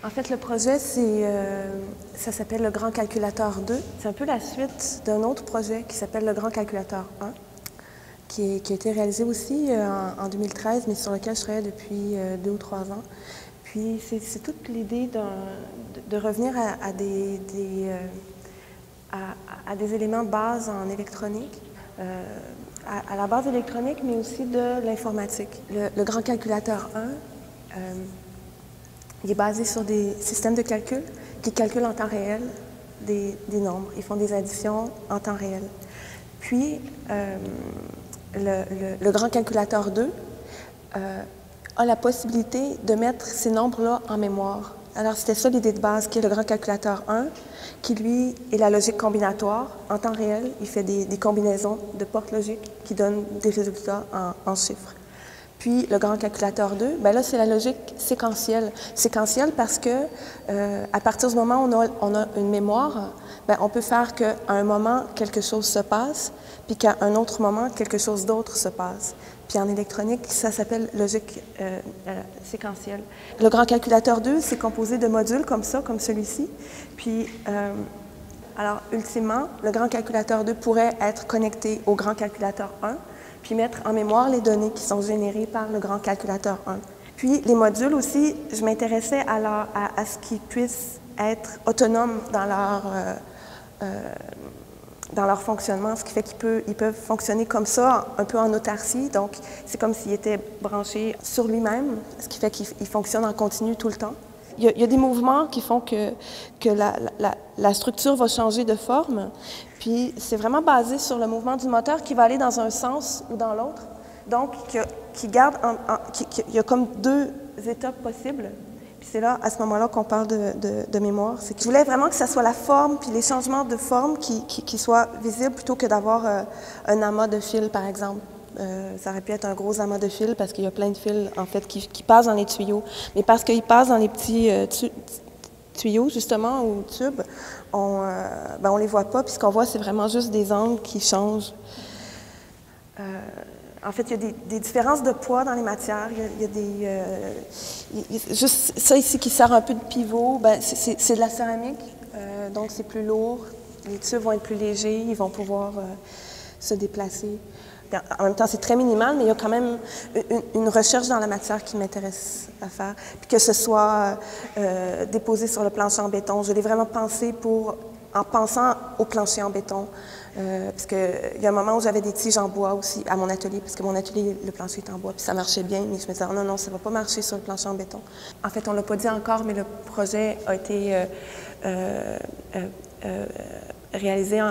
En fait, le projet, ça s'appelle le Grand Calculateur 2. C'est un peu la suite d'un autre projet qui s'appelle le Grand Calculateur 1, qui a été réalisé aussi en 2013, mais sur lequel je travaille depuis 2 ou 3 ans. Puis, c'est toute l'idée de revenir à des éléments de base en électronique, à la base électronique, mais aussi de l'informatique. Le Grand Calculateur 1, il est basé sur des systèmes de calcul qui calculent en temps réel des nombres. Ils font des additions en temps réel. Puis, le Grand Calculateur 2 a la possibilité de mettre ces nombres-là en mémoire. Alors, c'était ça l'idée de base, qui est le Grand Calculateur 1, qui, lui, est la logique combinatoire. En temps réel, il fait des combinaisons de portes logiques qui donnent des résultats en chiffres. Puis, le Grand Calculateur 2, bien là, c'est la logique séquentielle. Séquentielle parce que, à partir du moment où on a une mémoire, bien, on peut faire qu'à un moment, quelque chose se passe, puis qu'à un autre moment, quelque chose d'autre se passe. Puis en électronique, ça s'appelle logique séquentielle. Le Grand Calculateur 2, c'est composé de modules comme ça, comme celui-ci. Puis, alors, ultimement, le Grand Calculateur 2 pourrait être connecté au Grand Calculateur 1, puis mettre en mémoire les données qui sont générées par le Grand Calculateur 1. Puis, les modules aussi, je m'intéressais à ce qu'ils puissent être autonomes dans leur fonctionnement, ce qui fait qu'ils peuvent fonctionner comme ça, un peu en autarcie. Donc, c'est comme s'ils étaient branchés sur lui-même, ce qui fait qu'ils fonctionnent en continu tout le temps. Il y a des mouvements qui font que la structure va changer de forme, puis c'est vraiment basé sur le mouvement du moteur qui va aller dans un sens ou dans l'autre. Donc, il y a comme 2 étapes possibles. Puis c'est là, à ce moment-là, qu'on parle de mémoire. C'est que je voulais vraiment que ça soit la forme, puis les changements de forme qui soient visibles plutôt que d'avoir un amas de fils, par exemple. Ça aurait pu être un gros amas de fils parce qu'il y a plein de fils, en fait, qui passent dans les tuyaux. Mais parce qu'ils passent dans les petits tuyaux, justement, ou tubes, on les voit pas. Puis ce qu'on voit, c'est vraiment juste des angles qui changent. En fait, il y a des différences de poids dans les matières. Il y a juste ça ici qui sert un peu de pivot, ben, c'est de la céramique, donc c'est plus lourd. Les tubes vont être plus légers, ils vont pouvoir se déplacer. En même temps, c'est très minimal, mais il y a quand même une recherche dans la matière qui m'intéresse à faire. Puis que ce soit déposé sur le plancher en béton, je l'ai vraiment pensé en pensant au plancher en béton. Parce qu'il y a un moment où j'avais des tiges en bois aussi à mon atelier, parce que mon atelier, le plancher est en bois, puis ça marchait bien, mais je me disais, non, ça ne va pas marcher sur le plancher en béton. En fait, on ne l'a pas dit encore, mais le projet a été réalisé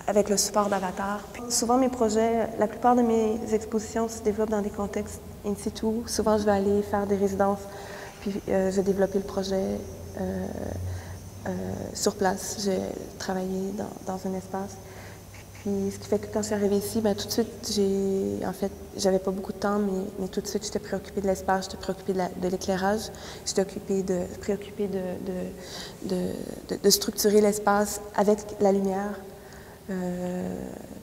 avec le support d'Avatar. Souvent, mes projets, la plupart de mes expositions se développent dans des contextes in situ. Souvent, je vais aller faire des résidences, puis je vais développer le projet sur place. J'ai travaillé dans un espace. Puis, ce qui fait que quand je suis arrivée ici, bien, tout de suite, j'avais pas beaucoup de temps, mais tout de suite, j'étais préoccupée de l'espace, j'étais préoccupée de l'éclairage, j'étais préoccupée de structurer l'espace avec la lumière.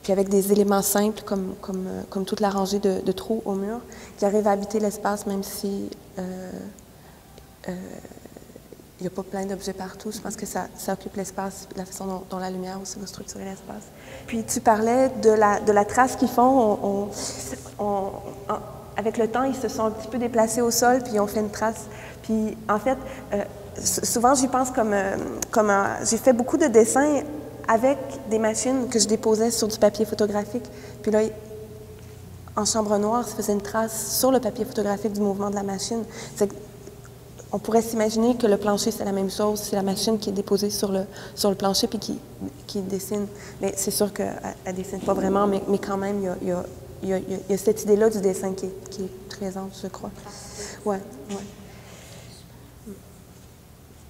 Puis avec des éléments simples comme toute la rangée de trous au mur qui arrivent à habiter l'espace même si il n'y a pas plein d'objets partout. Je pense que ça occupe l'espace, la façon dont la lumière aussi va structurer l'espace. Puis tu parlais de la trace qu'ils font. Avec le temps, ils se sont un petit peu déplacés au sol puis ils ont fait une trace. Puis en fait, souvent j'y pense comme j'ai fait beaucoup de dessins avec des machines que je déposais sur du papier photographique. Puis là, en chambre noire, ça faisait une trace sur le papier photographique du mouvement de la machine. On pourrait s'imaginer que le plancher, c'est la même chose. C'est la machine qui est déposée sur le plancher puis qui dessine. Mais c'est sûr qu'elle ne dessine pas vraiment, mais quand même, il y a cette idée-là du dessin qui est présente, je crois. Ouais.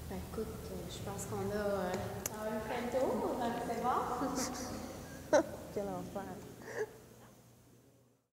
Ben, écoute, je pense qu'on a fait le tour, donc c'est bon. Quel enfer.